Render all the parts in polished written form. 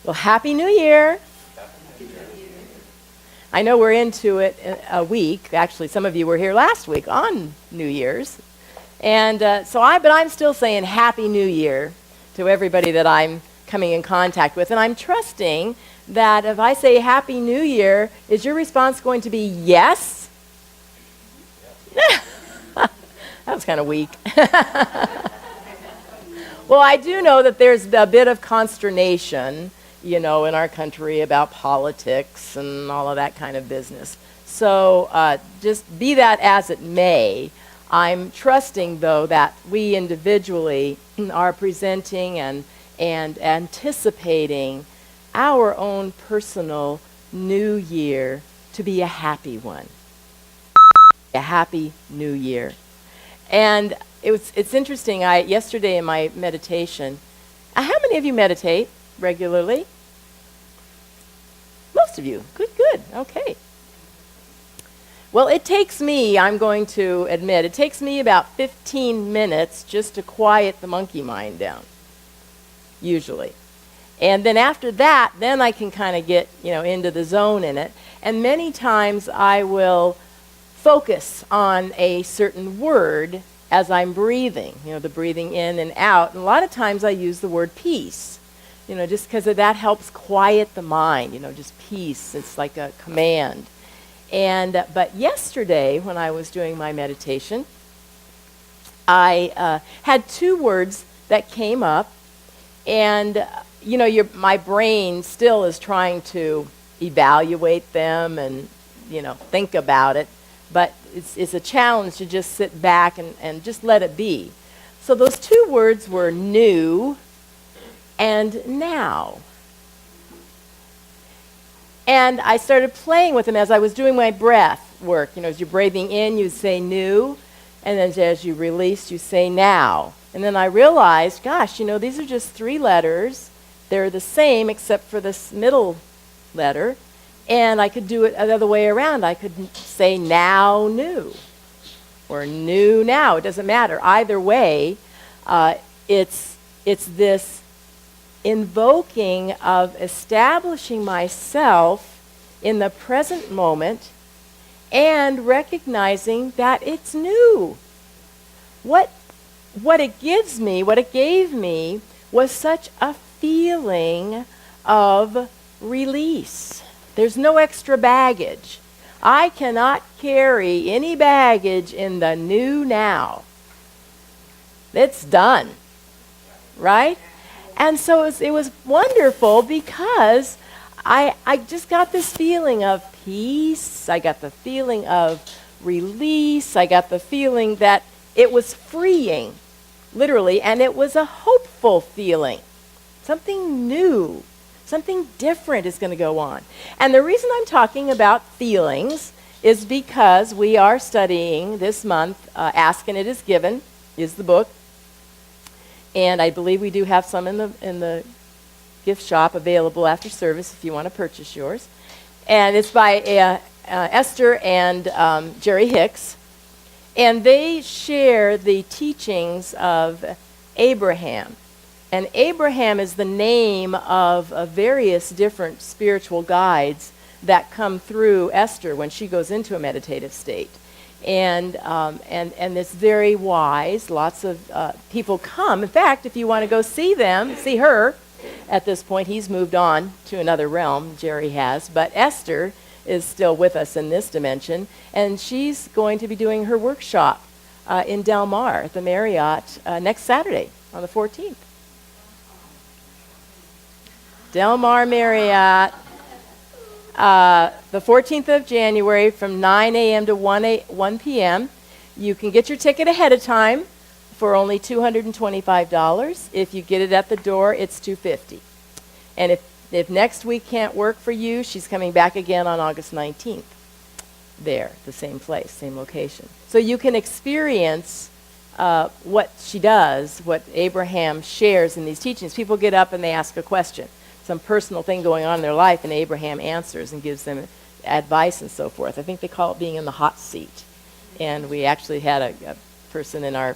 Well, Happy New Year. I know we're into it a week. Actually, some of you were here last week on New Year's. And but I'm still saying Happy New Year to everybody that I'm coming in contact with. And I'm trusting that if I say Happy New Year, is your response going to be yes? That was kind of weak. Well, I do know that there's a bit of consternation, in our country about politics and all of that kind of business. So just be that as it may, I'm trusting, though, that we individually are presenting and anticipating our own personal new year to be a happy one. A happy new year. And it's interesting, yesterday in my meditation, how many of you meditate regularly? Most of you. Good. Okay. Well, it takes me, I'm going to admit, it takes me about 15 minutes just to quiet the monkey mind down, usually. And then after that, then I can kind of get, into the zone in it. And many times I will focus on a certain word as I'm breathing, the breathing in and out. And a lot of times I use the word peace, just because that helps quiet the mind, just peace. It's like a command. But yesterday, when I was doing my meditation, I had two words that came up, and my brain still is trying to evaluate them and think about it. But it's a challenge to just sit back and just let it be. So those two words were new and now. And I started playing with them as I was doing my breath work. As you're breathing in, you say new, and then as you release, you say now. And then I realized, gosh, these are just three letters. They're the same except for this middle letter. And I could do it the other way around. I could say now new or new now. It doesn't matter. Either way, it's this invoking of establishing myself in the present moment and recognizing that it's new. What it gives me, what it gave me, was such a feeling of release. There's no extra baggage. I cannot carry any baggage in the new now. It's done, right? And so it was wonderful because I just got this feeling of peace. I got the feeling of release. I got the feeling that it was freeing, literally, and it was a hopeful feeling. Something new. Something different is going to go on. And the reason I'm talking about feelings is because we are studying this month, Ask and It Is Given is the book. And I believe we do have some in the gift shop available after service if you want to purchase yours. And it's by Esther and Jerry Hicks. And they share the teachings of Abraham. And Abraham is the name of various different spiritual guides that come through Esther when she goes into a meditative state. And it's very wise. Lots of people come. In fact, if you want to go see her, at this point, he's moved on to another realm, Jerry has. But Esther is still with us in this dimension. And she's going to be doing her workshop in Del Mar at the Marriott next Saturday on the 14th. Del Mar Marriott, the 14th of January from 9 a.m. to 1 p.m. You can get your ticket ahead of time for only $225. If you get it at the door, it's $250. And if next week can't work for you, she's coming back again on August 19th. There, the same place, same location. So you can experience what she does, what Abraham shares in these teachings. People get up and they ask a question. Some personal thing going on in their life, and Abraham answers and gives them advice and so forth. I think they call it being in the hot seat. And we actually had a person in our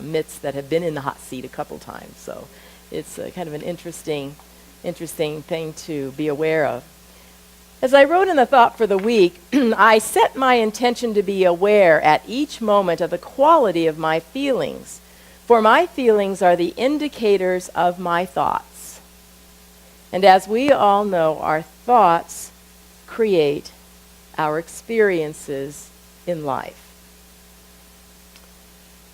midst that had been in the hot seat a couple times. So it's kind of an interesting interesting thing to be aware of. As I wrote in the thought for the week, I set my intention to be aware at each moment of the quality of my feelings, for my feelings are the indicators of my thoughts. And as we all know, our thoughts create our experiences in life.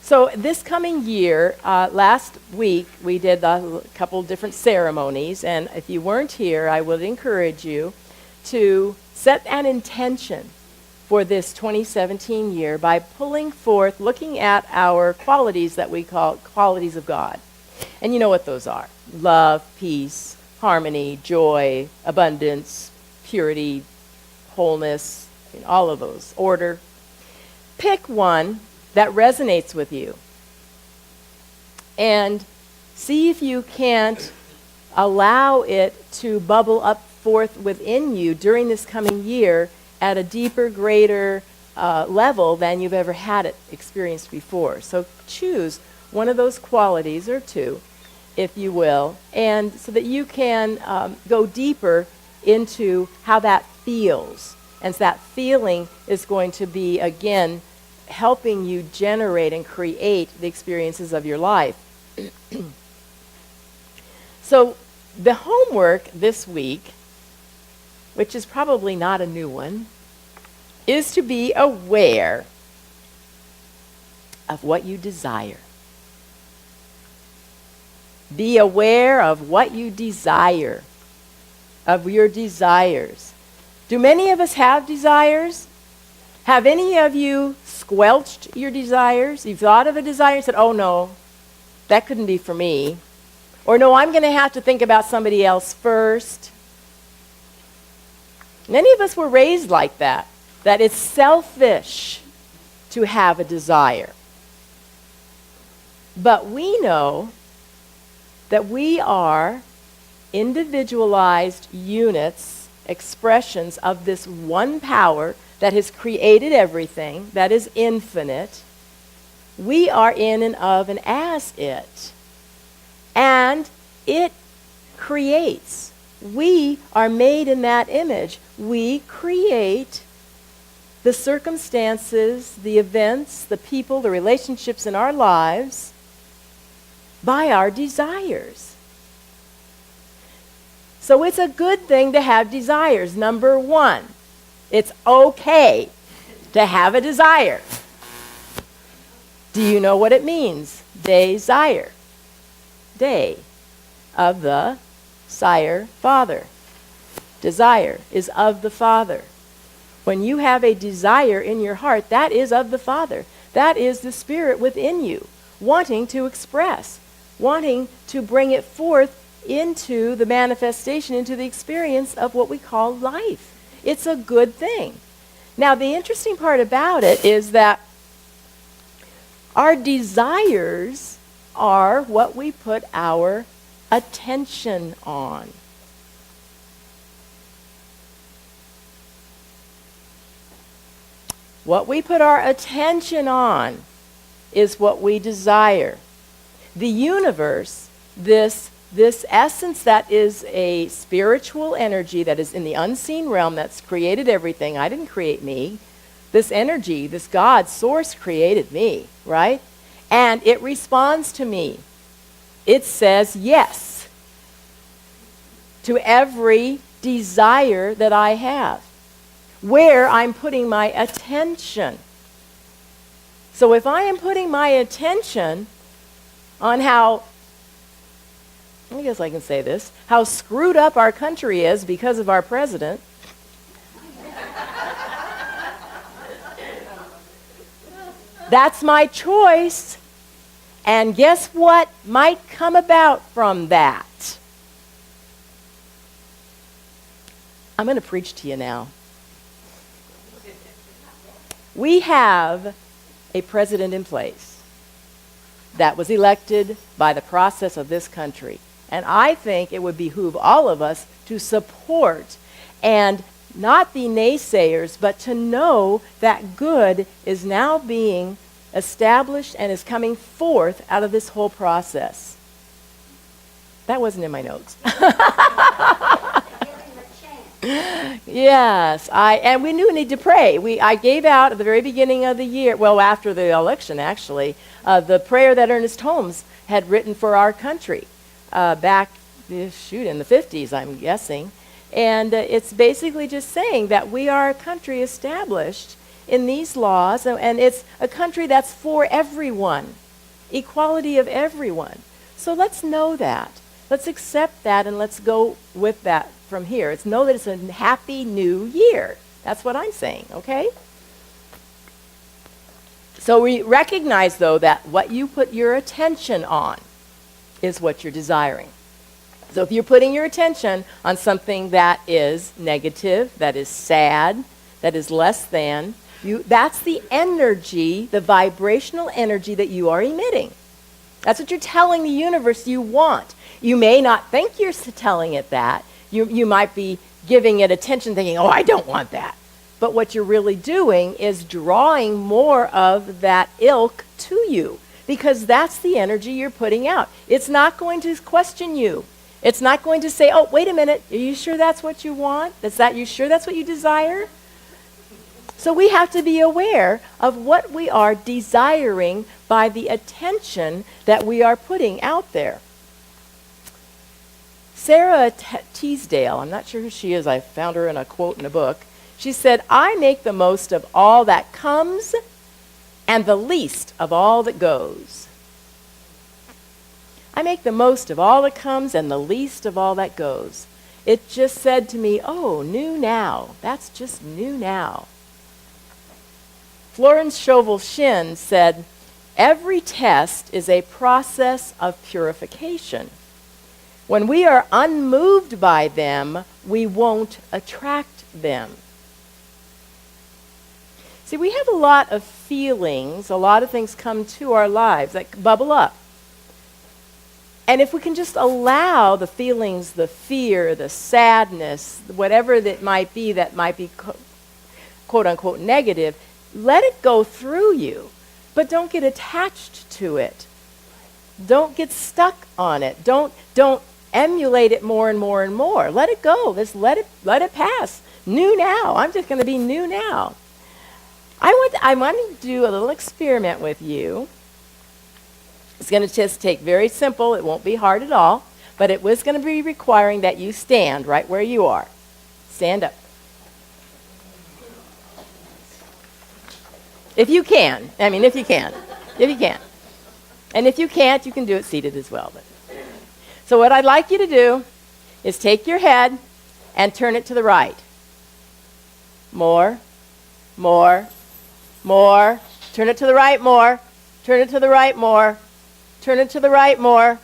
So this coming year, last week, we did a couple different ceremonies, and if you weren't here, I would encourage you to set an intention for this 2017 year by pulling forth, looking at our qualities that we call qualities of God. And you know what those are: love, peace, harmony, joy, abundance, purity, wholeness, all of those, order. Pick one that resonates with you and see if you can't allow it to bubble up forth within you during this coming year at a deeper, greater level than you've ever had it experienced before. So choose one of those qualities, or two, if you will, and so that you can go deeper into how that feels. And so that feeling is going to be, again, helping you generate and create the experiences of your life. So the homework this week, which is probably not a new one, is to be aware of what you desire. Be aware of what you desire, of your desires. Do many of us have desires? Have any of you squelched your desires? You've thought of a desire and said, oh no, that couldn't be for me. Or no, I'm going to have to think about somebody else first. Many of us were raised like that it's selfish to have a desire. But we know that we are individualized units, expressions of this one power that has created everything, that is infinite. We are in and of and as it. And it creates. We are made in that image. We create the circumstances, the events, the people, the relationships in our lives by our desires. So it's a good thing to have desires. Number one, it's okay to have a desire. Do you know what it means? Desire. Day of the sire, father. Desire is of the Father. When you have a desire in your heart, that is of the Father. That is the Spirit within you, wanting to express, wanting to bring it forth into the manifestation, into the experience of what we call life. It's a good thing. Now, the interesting part about it is that our desires are what we put our attention on. What we put our attention on is what we desire. The universe, this essence that is a spiritual energy that is in the unseen realm that's created everything. I didn't create me. This energy, this God source created me, right? And it responds to me. It says yes to every desire that I have, where I'm putting my attention. So if I am putting my attention on how, I guess I can say this, how screwed up our country is because of our president, that's my choice. And guess what might come about from that? I'm going to preach to you now. We have a president in place that was elected by the process of this country. And I think it would behoove all of us to support and not be naysayers, but to know that good is now being established and is coming forth out of this whole process. That wasn't in my notes. Yes, and we knew we need to pray. I gave out at the very beginning of the year, well, after the election, actually, the prayer that Ernest Holmes had written for our country back, in the 50s, I'm guessing. And it's basically just saying that we are a country established in these laws, and it's a country that's for everyone, equality of everyone. So let's know that. Let's accept that, and let's go with that from here. It's know that it's a happy new year. That's what I'm saying, okay? So we recognize, though, that what you put your attention on is what you're desiring. So if you're putting your attention on something that is negative, that is sad, that is less than, that's the energy, the vibrational energy that you are emitting. That's what you're telling the universe you want. You may not think you're telling it that. You might be giving it attention thinking, oh, I don't want that. But what you're really doing is drawing more of that ilk to you, because that's the energy you're putting out. It's not going to question you. It's not going to say, oh, wait a minute, are you sure that's what you want? You sure that's what you desire? So we have to be aware of what we are desiring by the attention that we are putting out there. Sarah Teasdale, I'm not sure who she is, I found her in a quote in a book. She said, I make the most of all that comes and the least of all that goes. I make the most of all that comes and the least of all that goes. It just said to me, oh, new now. That's just new now. Florence Scovel Shinn said, every test is a process of purification. When we are unmoved by them, we won't attract them. See, we have a lot of feelings, a lot of things come to our lives that bubble up. And if we can just allow the feelings, the fear, the sadness, whatever that might be quote unquote negative, let it go through you. But don't get attached to it. Don't get stuck on it. Don't emulate it more and more and more. Let it go. Just let it pass. New now. I'm just going to be new now. I want to do a little experiment with you. It's going to just take very simple. It won't be hard at all. But it was going to be requiring that you stand right where you are. Stand up. If you can. If you can. If you can. And if you can't, you can do it seated as well. So what I'd like you to do is take your head and turn it to the right. More. Turn it to the right more. Turn it to the right more. Turn it to the right more.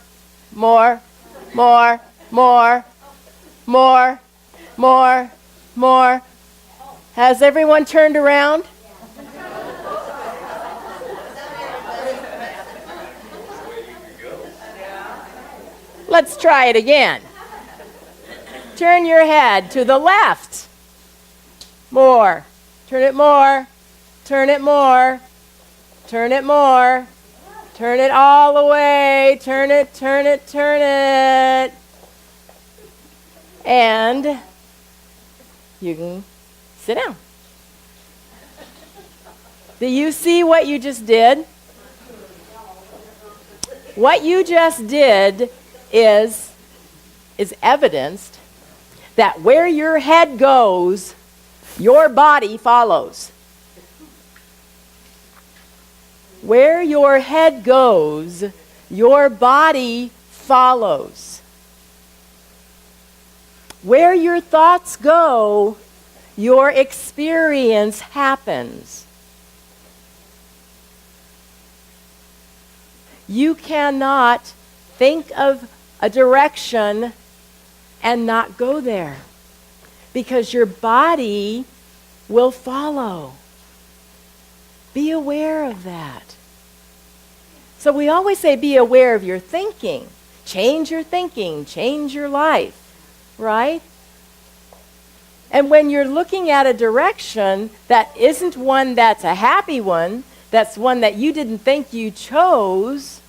More. Has everyone turned around? Let's try it again. Turn your head to the left. More. Turn it more. Turn it more. Turn it more. Turn it all the way. Turn it. And you can sit down. Do you see what you just did? What you just did is evidenced that where your head goes, your body follows. Where your head goes, your body follows. Where your thoughts go, your experience happens. You cannot think of a direction and not go there, because your body will follow. Be aware of that. So we always say be aware of your thinking. Change your thinking, change your life, right? And when you're looking at a direction that isn't one that's a happy one, that's one that you didn't think you chose,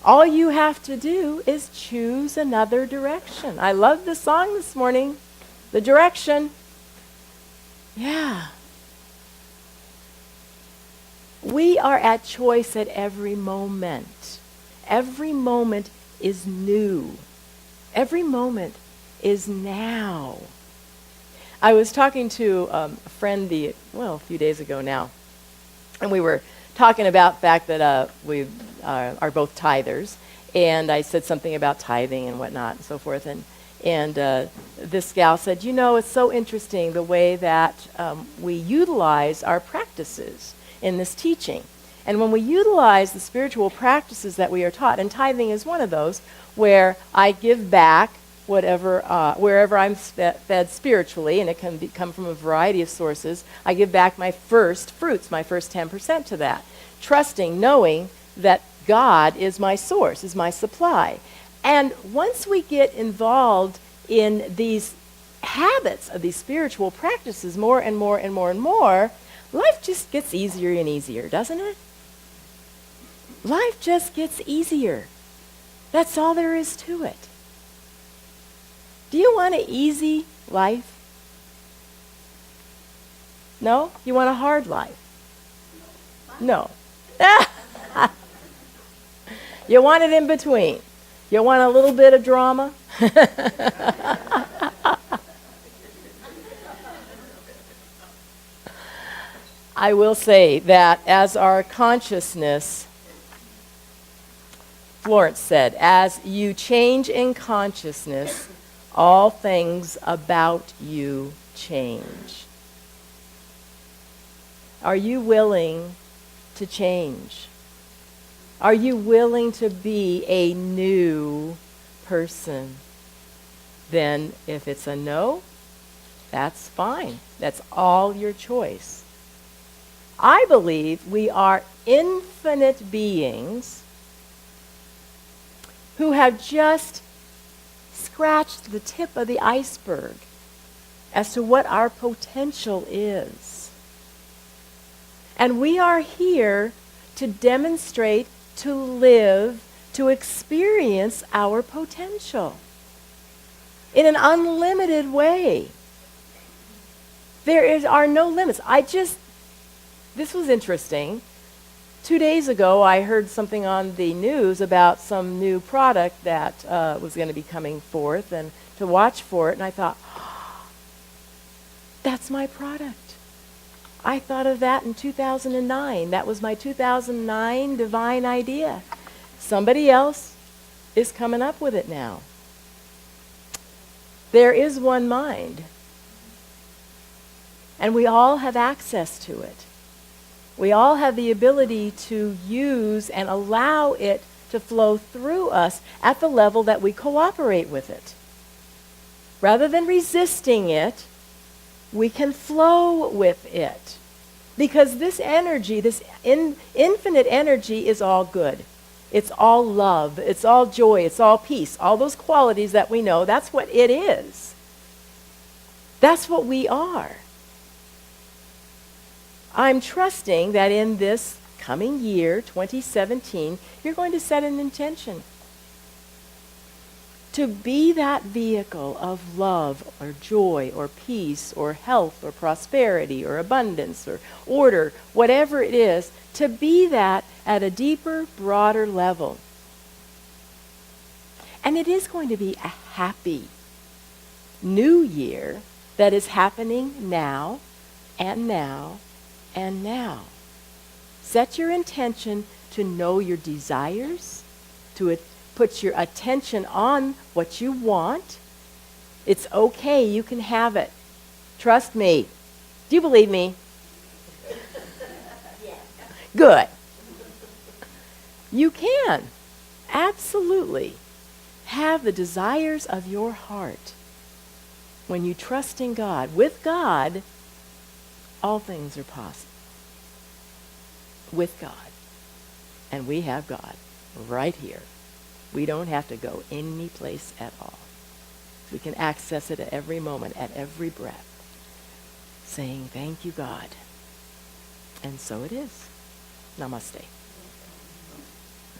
all you have to do is choose another direction. I love the song this morning. the direction. Yeah. We are at choice at every moment. Every moment is new. Every moment is now. I was talking to a friend a few days ago now, and we were talking about the fact that we are both tithers, and I said something about tithing and whatnot and so forth, and this gal said, you know, it's so interesting the way that we utilize our practices in this teaching. And when we utilize the spiritual practices that we are taught, and tithing is one of those, where I give back whatever, wherever I'm fed spiritually, and it can come from a variety of sources, I give back my first fruits, my first 10% to that, trusting, knowing that God is my source, is my supply. And once we get involved in these habits of these spiritual practices more and more and more and more, life just gets easier and easier, doesn't it? Life just gets easier. That's all there is to it. Do you want an easy life? No? You want a hard life? No. You want it in between. You want a little bit of drama? I will say that as our consciousness, Florence said, as you change in consciousness, all things about you change. Are you willing to change? Are you willing to be a new person? Then if it's a no, that's fine. That's all your choice. I believe we are infinite beings who have just scratched the tip of the iceberg as to what our potential is. And we are here to demonstrate, to live, to experience our potential in an unlimited way. There are no limits. This was interesting. 2 days ago, I heard something on the news about some new product that was going to be coming forth, and to watch for it, and I thought, that's my product. I thought of that in 2009. That was my 2009 divine idea. Somebody else is coming up with it now. There is one mind, and we all have access to it. We all have the ability to use and allow it to flow through us at the level that we cooperate with it. Rather than resisting it, we can flow with it. Because this energy, this infinite energy is all good. It's all love. It's all joy. It's all peace. All those qualities that we know, that's what it is. That's what we are. I'm trusting that in this coming year, 2017, you're going to set an intention to be that vehicle of love or joy or peace or health or prosperity or abundance or order, whatever it is, to be that at a deeper, broader level. And it is going to be a happy new year that is happening now and now and now. Set your intention to know your desires, to put your attention on what you want. It's okay, you can have it. Trust me. Do you believe me? Good. You can absolutely have the desires of your heart when you trust in God. With God, all things are possible. With God. And we have God right here. We don't have to go any place at all. We can access it at every moment, at every breath, saying, thank you, God. And so it is. Namaste.